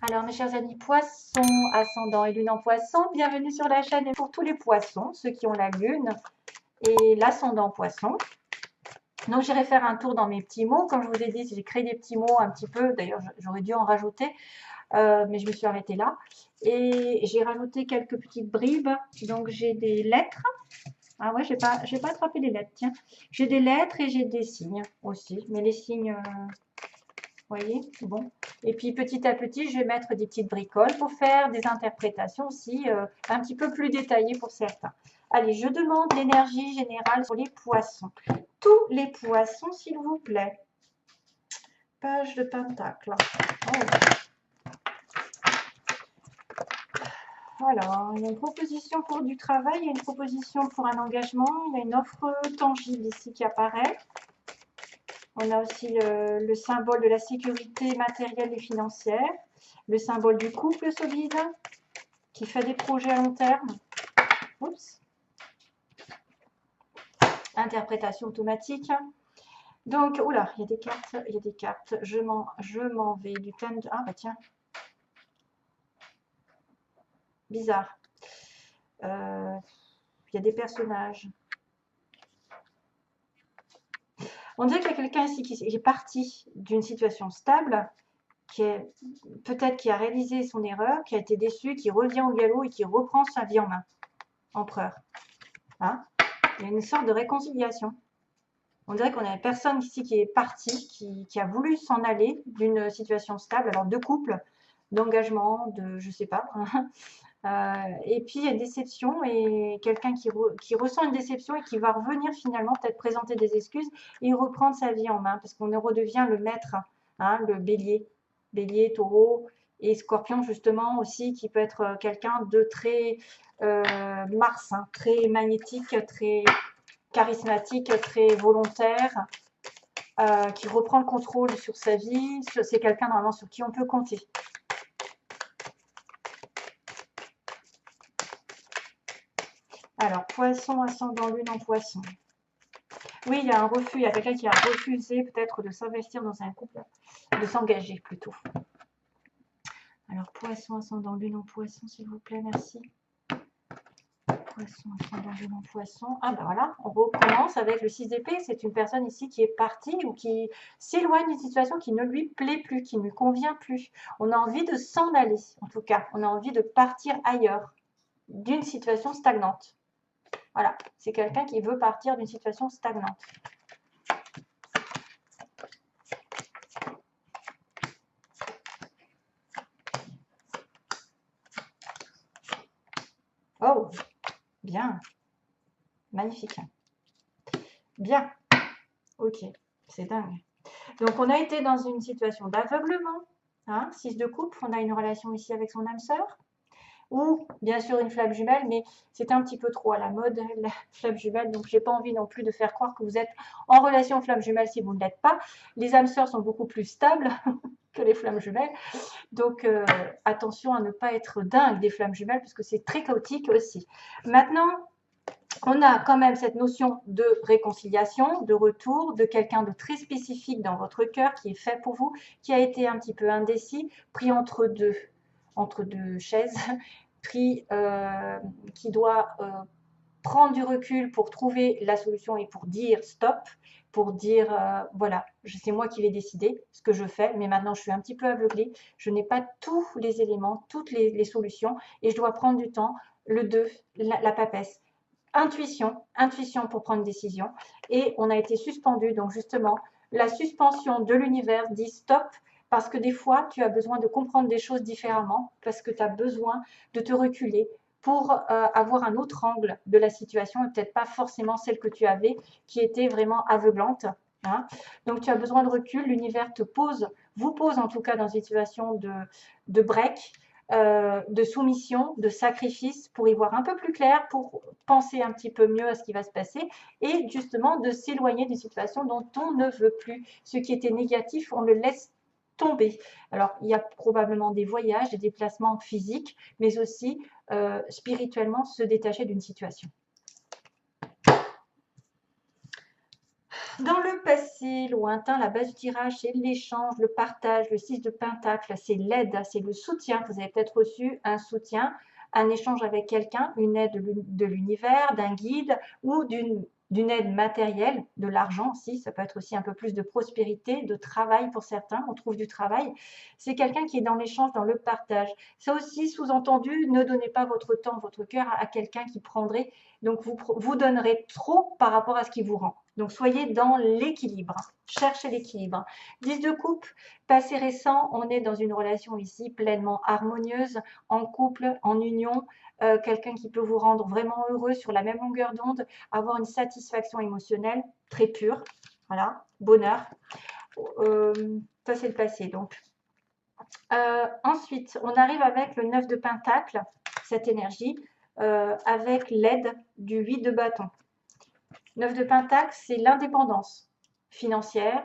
Alors, mes chers amis poissons, ascendant et lune en poisson, bienvenue sur la chaîne et pour tous les poissons, ceux qui ont la lune et l'ascendant poisson. Donc, j'irai faire un tour dans mes petits mots. Comme je vous ai dit, j'ai créé des petits mots un petit peu. D'ailleurs, j'aurais dû en rajouter, mais je me suis arrêtée là. Et j'ai rajouté quelques petites bribes. Donc, j'ai des lettres. Ah ouais, j'ai pas attrapé les lettres, tiens. J'ai des lettres et j'ai des signes aussi. Mais les signes, vous voyez, bon. Et puis petit à petit, je vais mettre des petites bricoles pour faire des interprétations aussi un petit peu plus détaillées pour certains. Allez, je demande l'énergie générale sur les poissons. Tous les poissons, s'il vous plaît. Page de pentacle. Oh. Alors, il y a une proposition pour du travail, il y a une proposition pour un engagement, il y a une offre tangible ici qui apparaît. On a aussi le symbole de la sécurité matérielle et financière, le symbole du couple solide qui fait des projets à long terme. Oups. Interprétation automatique. Donc, oula, il y a des cartes, il y a des cartes. Je m'en vais du thème de... Ah bah tiens. Bizarre. Il y a des personnages. On dirait qu'il y a quelqu'un ici qui est parti d'une situation stable, qui est peut-être qui a réalisé son erreur, qui a été déçu, qui revient au galop et qui reprend sa vie en main. Empereur. Hein? Il y a une sorte de réconciliation. On dirait qu'on a une personne ici qui est partie, qui a voulu s'en aller d'une situation stable, alors de couple, d'engagement, de je sais pas. Et puis il y a une déception et quelqu'un qui ressent une déception et qui va revenir finalement peut-être présenter des excuses et reprendre sa vie en main parce qu'on redevient le maître, hein, le bélier, taureau et scorpion justement aussi qui peut être quelqu'un de très Mars, hein, très magnétique, très charismatique, très volontaire, qui reprend le contrôle sur sa vie. C'est quelqu'un normalement sur qui on peut compter. Alors, poisson, ascendant, lune en poisson. Oui, il y a un refus, il y a quelqu'un qui a refusé peut-être de s'investir dans un couple, de s'engager plutôt. Alors, poisson, ascendant, lune en poisson, s'il vous plaît, merci. Poisson, ascendant, lune en poisson. Ah ben voilà, on recommence avec le 6 d'épée. C'est une personne ici qui est partie ou qui s'éloigne d'une situation qui ne lui plaît plus, qui ne lui convient plus. On a envie de s'en aller, en tout cas. On a envie de partir ailleurs, d'une situation stagnante. Voilà, c'est quelqu'un qui veut partir d'une situation stagnante. Oh, bien, magnifique. Bien, ok, c'est dingue. Donc, on a été dans une situation d'aveuglement. Hein, 6 de coupe, on a une relation ici avec son âme sœur. Ou bien sûr une flamme jumelle, mais c'est un petit peu trop à la mode, la flamme jumelle, donc j'ai pas envie non plus de faire croire que vous êtes en relation flamme jumelle si vous ne l'êtes pas. Les âmes sœurs sont beaucoup plus stables que les flammes jumelles, donc attention à ne pas être dingue des flammes jumelles, parce que c'est très chaotique aussi. Maintenant, on a quand même cette notion de réconciliation, de retour, de quelqu'un de très spécifique dans votre cœur, qui est fait pour vous, qui a été un petit peu indécis, pris entre deux chaises, qui doit prendre du recul pour trouver la solution et pour dire stop, pour dire voilà, c'est moi qui vais décider ce que je fais, mais maintenant je suis un petit peu aveuglée, je n'ai pas tous les éléments, toutes les solutions, et je dois prendre du temps, le 2, la papesse. Intuition pour prendre une décision, et on a été suspendu, donc justement, la suspension de l'univers dit stop, parce que des fois, tu as besoin de comprendre des choses différemment, parce que tu as besoin de te reculer pour avoir un autre angle de la situation, et peut-être pas forcément celle que tu avais, qui était vraiment aveuglante. Hein. Donc, tu as besoin de recul, l'univers te pose, vous pose en tout cas dans une situation de break, de soumission, de sacrifice, pour y voir un peu plus clair, pour penser un petit peu mieux à ce qui va se passer, et justement de s'éloigner d'une situation dont on ne veut plus. Ce qui était négatif, on le laisse tomber. Alors, il y a probablement des voyages, des déplacements physiques, mais aussi spirituellement se détacher d'une situation. Dans le passé lointain, la base du tirage, c'est l'échange, le partage. Le 6 de Pentacle, c'est l'aide, c'est le soutien. Vous avez peut-être reçu un soutien, un échange avec quelqu'un, une aide de l'univers, d'un guide ou d'une aide matérielle, de l'argent aussi. Ça peut être aussi un peu plus de prospérité, de travail pour certains. On trouve du travail. C'est quelqu'un qui est dans l'échange, dans le partage. Ça aussi, sous-entendu, ne donnez pas votre temps, votre cœur à quelqu'un qui prendrait. Donc, vous donnerez trop par rapport à ce qui vous rend. Donc, soyez dans l'équilibre. Cherchez l'équilibre. 10 de coupe, passé récent, on est dans une relation ici pleinement harmonieuse, en couple, en union, quelqu'un qui peut vous rendre vraiment heureux sur la même longueur d'onde, avoir une satisfaction émotionnelle très pure. Voilà, bonheur. Ça, c'est le passé. Donc, ensuite, on arrive avec le 9 de Pentacle, cette énergie, avec l'aide du 8 de bâton. 9 de Pentacle, c'est l'indépendance financière.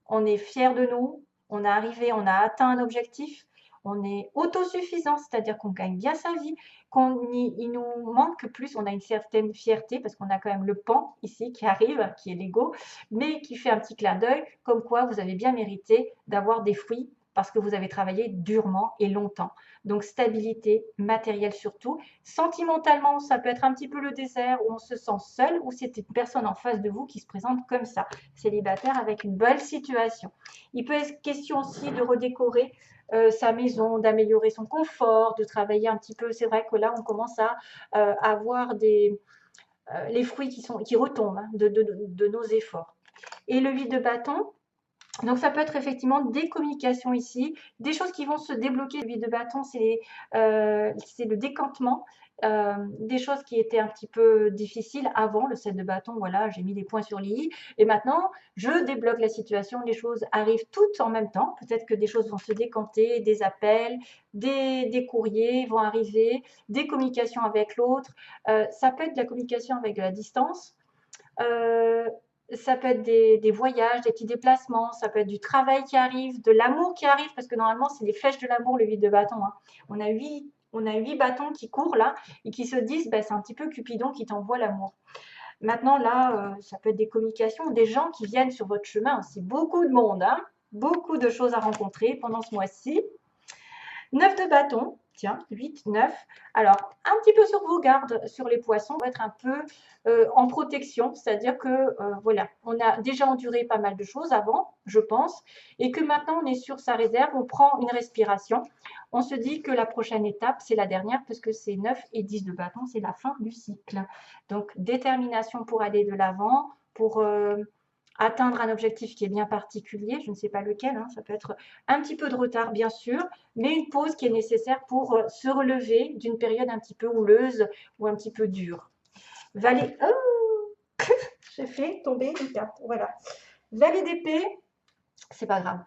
On est fier de nous, on on a atteint un objectif, on est autosuffisant, c'est-à-dire qu'on gagne bien sa vie, il nous manque plus, on a une certaine fierté parce qu'on a quand même le pan ici qui arrive, qui est l'ego, mais qui fait un petit clin d'œil, comme quoi vous avez bien mérité d'avoir des fruits parce que vous avez travaillé durement et longtemps. Donc stabilité matérielle surtout. Sentimentalement, ça peut être un petit peu le désert où on se sent seul ou c'est une personne en face de vous qui se présente comme ça, célibataire avec une belle situation. Il peut être question aussi de redécorer sa maison, d'améliorer son confort, de travailler un petit peu. C'est vrai que là, on commence à avoir les fruits qui retombent hein, de nos efforts. Et le 8 de bâton, donc ça peut être effectivement des communications ici, des choses qui vont se débloquer. Le 8 de bâton, c'est le décantement, des choses qui étaient un petit peu difficiles avant le 7 de bâton. Voilà, j'ai mis des points sur les i et maintenant je débloque la situation, les choses arrivent toutes en même temps. Peut-être que des choses vont se décanter, des appels, des courriers vont arriver, des communications avec l'autre. Ça peut être de la communication avec de la distance. Ça peut être des voyages, des petits déplacements, ça peut être du travail qui arrive, de l'amour qui arrive, parce que normalement, c'est les flèches de l'amour, le 8 de bâton. Hein. On a 8 bâtons qui courent là et qui se disent, bah, c'est un petit peu Cupidon qui t'envoie l'amour. Maintenant, là, ça peut être des communications, des gens qui viennent sur votre chemin aussi. Beaucoup de monde, hein, beaucoup de choses à rencontrer pendant ce mois-ci. 9 de bâton, tiens, 8, 9. Alors, un petit peu sur vos gardes sur les poissons, on va être un peu en protection, c'est-à-dire que, voilà, on a déjà enduré pas mal de choses avant, je pense, et que maintenant on est sur sa réserve, on prend une respiration, on se dit que la prochaine étape, c'est la dernière, parce que c'est 9 et 10 de bâton, c'est la fin du cycle. Donc, détermination pour aller de l'avant, pour atteindre un objectif qui est bien particulier, je ne sais pas lequel, hein, ça peut être un petit peu de retard bien sûr, mais une pause qui est nécessaire pour se relever d'une période un petit peu houleuse ou un petit peu dure. Valet, oh j'ai fait tomber une carte, voilà. Valet d'épée, c'est pas grave.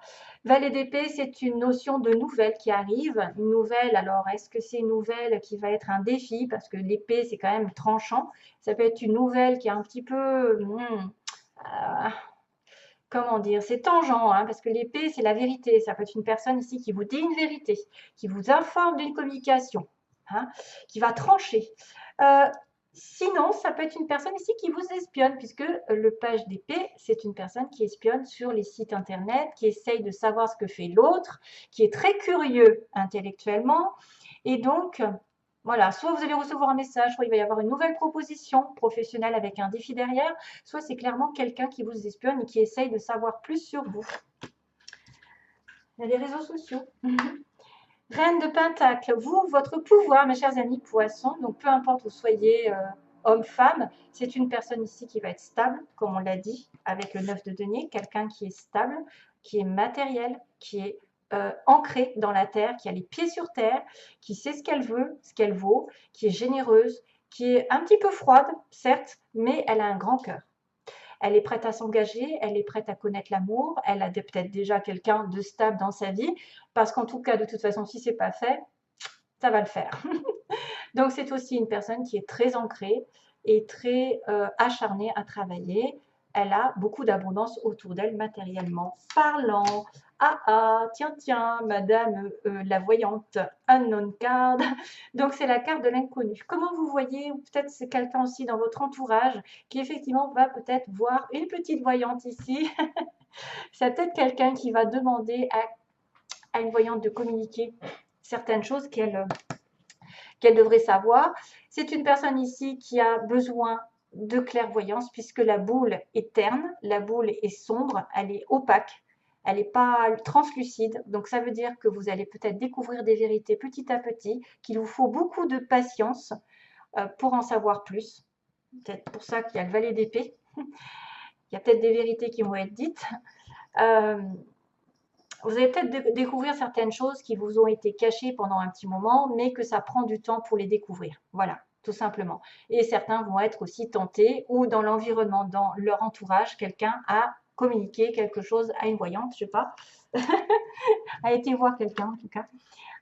Valet d'épée, c'est une notion de nouvelle qui arrive. Une nouvelle, alors est-ce que c'est une nouvelle qui va être un défi? Parce que l'épée, c'est quand même tranchant. Ça peut être une nouvelle qui est un petit peu... comment dire, c'est tangent, hein, parce que l'épée, c'est la vérité. Ça peut être une personne ici qui vous dit une vérité, qui vous informe d'une communication, hein, qui va trancher. Sinon, ça peut être une personne ici qui vous espionne, puisque le page d'épée, c'est une personne qui espionne sur les sites internet, qui essaye de savoir ce que fait l'autre, qui est très curieux intellectuellement, et donc... Voilà, soit vous allez recevoir un message, soit il va y avoir une nouvelle proposition professionnelle avec un défi derrière, soit c'est clairement quelqu'un qui vous espionne et qui essaye de savoir plus sur vous. Il y a les réseaux sociaux. Reine de Pentacle, vous, votre pouvoir, mes chers amis poissons, donc peu importe vous soyez homme, femme, c'est une personne ici qui va être stable, comme on l'a dit, avec le 9 de denier, quelqu'un qui est stable, qui est matériel, qui est ancrée dans la terre, qui a les pieds sur terre, qui sait ce qu'elle veut, ce qu'elle vaut, qui est généreuse, qui est un petit peu froide, certes, mais elle a un grand cœur. Elle est prête à s'engager, elle est prête à connaître l'amour, elle a peut-être déjà quelqu'un de stable dans sa vie, parce qu'en tout cas, de toute façon, si ce n'est pas fait, ça va le faire. Donc, c'est aussi une personne qui est très ancrée et très acharnée à travailler. elle a beaucoup d'abondance autour d'elle matériellement parlant. Ah ah, tiens, tiens, madame la voyante, unknown card. Donc, c'est la carte de l'inconnu. Comment vous voyez, ou peut-être c'est quelqu'un aussi dans votre entourage qui effectivement va peut-être voir une petite voyante ici. C'est peut-être quelqu'un qui va demander à une voyante de communiquer certaines choses qu'elle devrait savoir. C'est une personne ici qui a besoin de clairvoyance puisque la boule est terne, la boule est sombre, elle est opaque, elle n'est pas translucide. Donc ça veut dire que vous allez peut-être découvrir des vérités petit à petit, qu'il vous faut beaucoup de patience pour en savoir plus. Peut-être pour ça qu'il y a le valet d'épée. Il y a peut-être des vérités qui vont être dites. Vous allez peut-être découvrir certaines choses qui vous ont été cachées pendant un petit moment, mais que ça prend du temps pour les découvrir. Voilà, tout simplement. Et certains vont être aussi tentés, ou dans l'environnement, dans leur entourage, quelqu'un a communiqué quelque chose à une voyante, je ne sais pas, a été voir quelqu'un en tout cas.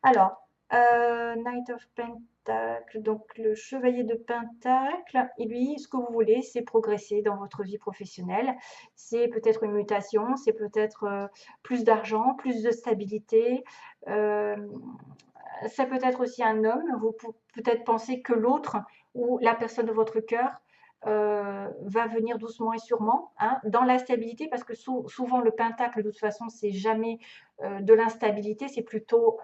Alors, Knight of Pentacle, donc le chevalier de Pentacle, et lui, ce que vous voulez, c'est progresser dans votre vie professionnelle. C'est peut-être une mutation, c'est peut-être plus d'argent, plus de stabilité. Ça peut être aussi un homme. Vous peut-être penser que l'autre ou la personne de votre cœur va venir doucement et sûrement hein, dans la stabilité, parce que souvent le pentacle, de toute façon, c'est jamais de l'instabilité, c'est plutôt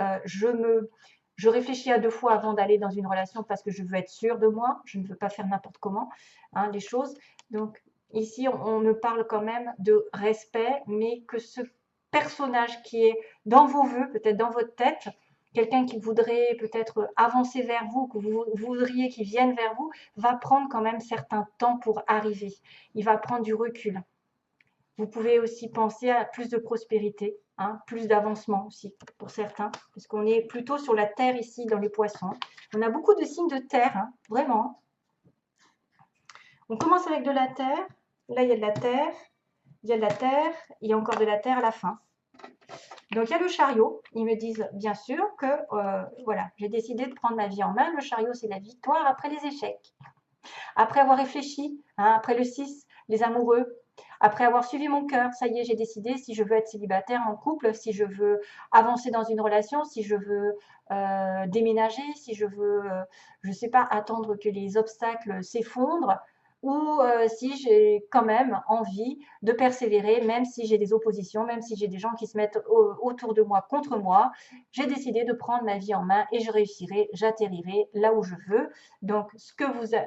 je réfléchis à 2 fois avant d'aller dans une relation parce que je veux être sûre de moi, je ne veux pas faire n'importe comment hein, les choses. Donc ici, on me parle quand même de respect, mais que ce personnage qui est dans vos vœux, peut-être dans votre tête, quelqu'un qui voudrait peut-être avancer vers vous, que vous voudriez qu'il vienne vers vous, va prendre quand même certain temps pour arriver. Il va prendre du recul. Vous pouvez aussi penser à plus de prospérité, hein, plus d'avancement aussi pour certains, parce qu'on est plutôt sur la terre ici dans les poissons. On a beaucoup de signes de terre, hein, vraiment. On commence avec de la terre. Là, il y a de la terre, il y a de la terre, il y a encore de la terre à la fin. Donc, il y a le chariot. Ils me disent bien sûr que voilà, j'ai décidé de prendre ma vie en main. Le chariot, c'est la victoire après les échecs. Après avoir réfléchi, hein, après le 6, les amoureux, après avoir suivi mon cœur, ça y est, j'ai décidé si je veux être célibataire en couple, si je veux avancer dans une relation, si je veux déménager, si je veux, je ne sais pas, attendre que les obstacles s'effondrent, ou si j'ai quand même envie de persévérer, même si j'ai des oppositions, même si j'ai des gens qui se mettent autour de moi contre moi. J'ai décidé de prendre ma vie en main et je réussirai, j'atterrirai là où je veux. Donc, ce que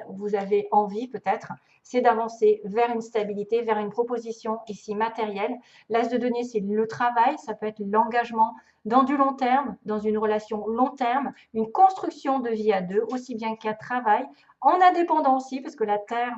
vous avez envie peut-être, c'est d'avancer vers une stabilité, vers une proposition ici matérielle. L'as de denier, c'est le travail, ça peut être l'engagement dans du long terme, dans une relation long terme, une construction de vie à deux, aussi bien qu'un travail, en indépendant aussi, parce que la terre,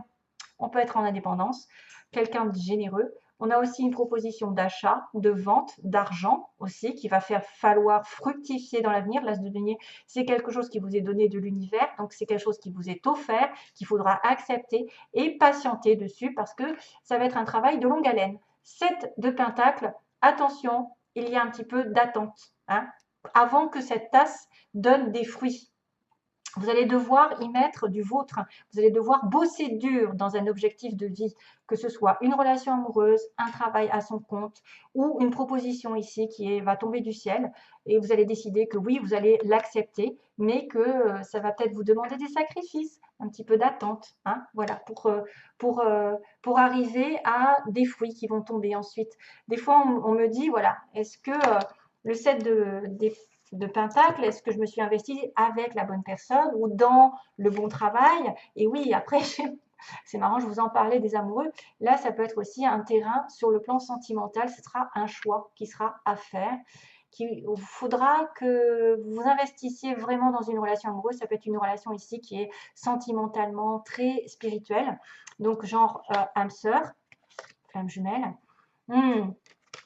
on peut être en indépendance, quelqu'un de généreux. On a aussi une proposition d'achat, de vente, d'argent aussi, qui va faire falloir fructifier dans l'avenir. L'as de denier, c'est quelque chose qui vous est donné de l'univers, donc c'est quelque chose qui vous est offert, qu'il faudra accepter et patienter dessus parce que ça va être un travail de longue haleine. 7 de pentacle, attention, il y a un petit peu d'attente hein, avant que cette tasse donne des fruits. Vous allez devoir y mettre du vôtre. Vous allez devoir bosser dur dans un objectif de vie, que ce soit une relation amoureuse, un travail à son compte ou une proposition ici qui va tomber du ciel et vous allez décider que oui, vous allez l'accepter, mais que ça va peut-être vous demander des sacrifices, un petit peu d'attente, hein, voilà, pour arriver à des fruits qui vont tomber ensuite. Des fois, on me dit, voilà, est-ce que le set de Pentacle, est-ce que je me suis investie avec la bonne personne ou dans le bon travail? Et oui, après, c'est marrant, je vous en parlais des amoureux. Là, ça peut être aussi un terrain sur le plan sentimental. Ce sera un choix qui sera à faire. Il faudra que vous investissiez vraiment dans une relation amoureuse. Ça peut être une relation ici qui est sentimentalement très spirituelle. Donc, genre âme sœur, flamme jumelle.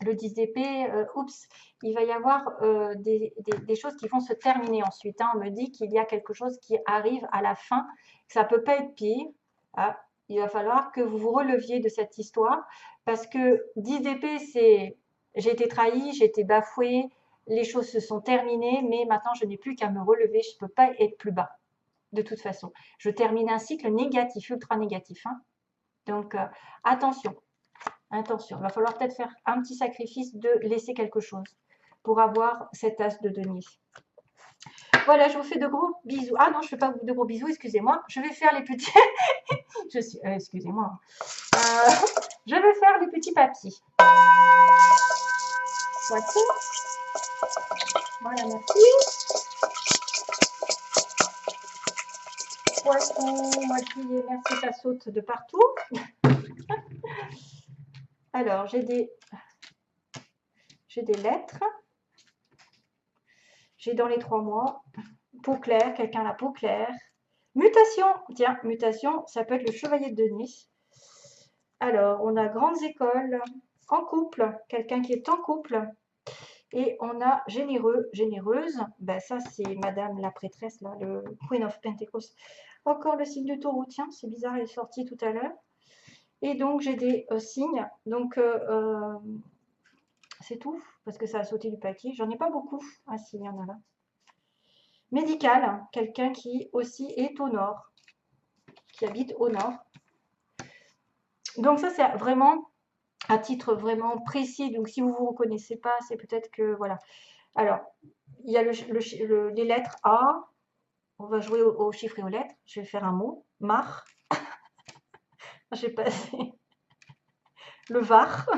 Le 10 d'épée, oups, il va y avoir des choses qui vont se terminer ensuite. Hein. On me dit qu'il y a quelque chose qui arrive à la fin, que ça ne peut pas être pire. Ah, il va falloir que vous vous releviez de cette histoire parce que 10 d'épée, c'est j'ai été trahi, j'ai été bafouée, les choses se sont terminées, mais maintenant je n'ai plus qu'à me relever, je ne peux pas être plus bas. De toute façon, je termine un cycle négatif, ultra négatif. Hein. Donc, attention. Intention. Il va falloir peut-être faire un petit sacrifice de laisser quelque chose pour avoir cet as de denier. Voilà, je vous fais de gros bisous. Ah non, je ne fais pas de gros bisous, excusez-moi. Je vais faire les petits... excusez-moi. Je vais faire les petits papiers. Voici. Voilà, merci. Poisson, moitié, merci, ça saute de partout. Alors, j'ai des lettres. J'ai dans les 3 mois. Peau claire, quelqu'un a la peau claire. Mutation, tiens, mutation, ça peut être le chevalier de denier. Alors, on a grandes écoles, en couple, quelqu'un qui est en couple. Et on a généreux, généreuse. Ben ça, c'est Madame la prêtresse, là, le Queen of Pentecost. Encore le signe du taureau, tiens, c'est bizarre, il est sorti tout à l'heure. Et donc, j'ai des signes. Donc, c'est tout, parce que ça a sauté du paquet. J'en ai pas beaucoup. Ah si, il y en a là. Médical, quelqu'un qui aussi est au nord, qui habite au nord. Donc ça, c'est vraiment à titre précis. Donc si vous ne vous reconnaissez pas, c'est peut-être que, voilà. Alors, il y a les lettres A. On va jouer aux chiffres et aux lettres. Je vais faire un mot. Mar. J'ai passé le Var.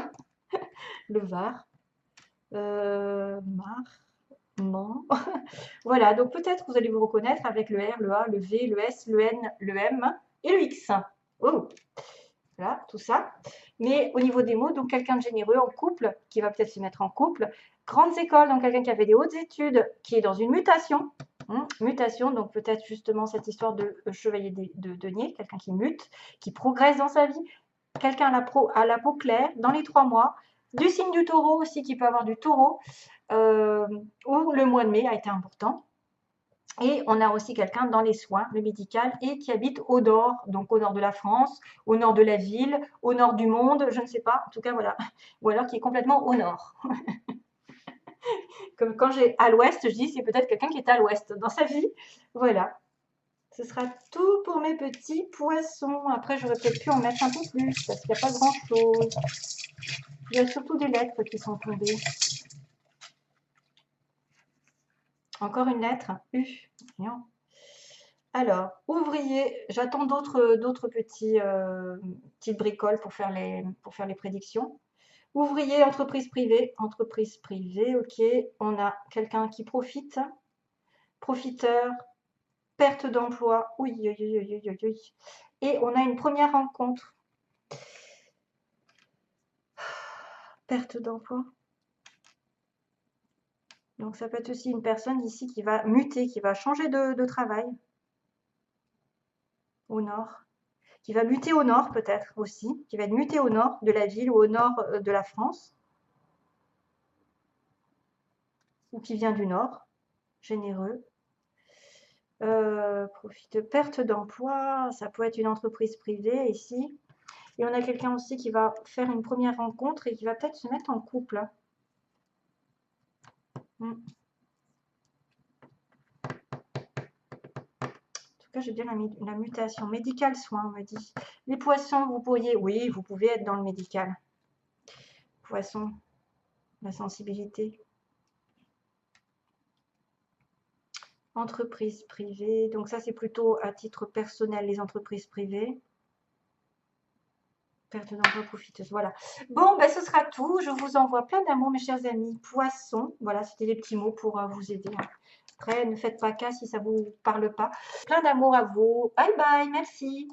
Le Var. Mar. Man. Voilà, donc peut-être vous allez vous reconnaître avec le R, le A, le V, le S, le N, le M et le X. Oh, voilà, tout ça. Mais au niveau des mots, donc quelqu'un de généreux en couple, qui va peut-être se mettre en couple. Grandes écoles, donc quelqu'un qui avait des hautes études, qui est dans une mutation. Mutation, donc peut-être justement cette histoire de chevalier de denier, quelqu'un qui mute, qui progresse dans sa vie. Quelqu'un à la peau claire, dans les 3 mois. Du signe du taureau aussi, qui peut avoir du taureau. Où le mois de mai a été important. Et on a aussi quelqu'un dans les soins, le médical, et qui habite au nord, donc au nord de la France, au nord de la ville, au nord du monde, je ne sais pas, en tout cas voilà. Ou alors qui est complètement au nord. Comme quand j'ai à l'ouest, je dis c'est peut-être quelqu'un qui est à l'ouest dans sa vie. Voilà. Ce sera tout pour mes petits poissons. Après, j'aurais peut-être pu en mettre un peu plus, parce qu'il n'y a pas grand-chose. Il y a surtout des lettres qui sont tombées. Encore une lettre, U. Alors, ouvrier, j'attends d'autres petites bricoles pour faire les prédictions. Ouvrier, entreprise privée, ok. On a quelqu'un qui profite, profiteur, perte d'emploi, oui. Et on a une première rencontre. Perte d'emploi. Donc ça peut être aussi une personne ici qui va muter, qui va changer de travail. Au nord. Qui va muter au nord peut-être aussi, qui va être muté au nord de la ville ou au nord de la France. Ou qui vient du nord. Généreux. Profite, perte d'emploi, ça peut être une entreprise privée ici. Et on a quelqu'un aussi qui va faire une première rencontre et qui va peut-être se mettre en couple. En tout cas, j'ai bien la mutation. Médical soin, on me dit. Les poissons, vous pourriez, oui, vous pouvez être dans le médical. Poisson, la sensibilité. Entreprise privée, donc ça c'est plutôt à titre personnel, les entreprises privées. Perte d'emploi profiteuse, voilà. Bon, ben, ce sera tout. Je vous envoie plein d'amour, mes chers amis. Poissons, voilà, c'était les petits mots pour vous aider. Après, ne faites pas cas si ça ne vous parle pas. Plein d'amour à vous. Bye bye, merci.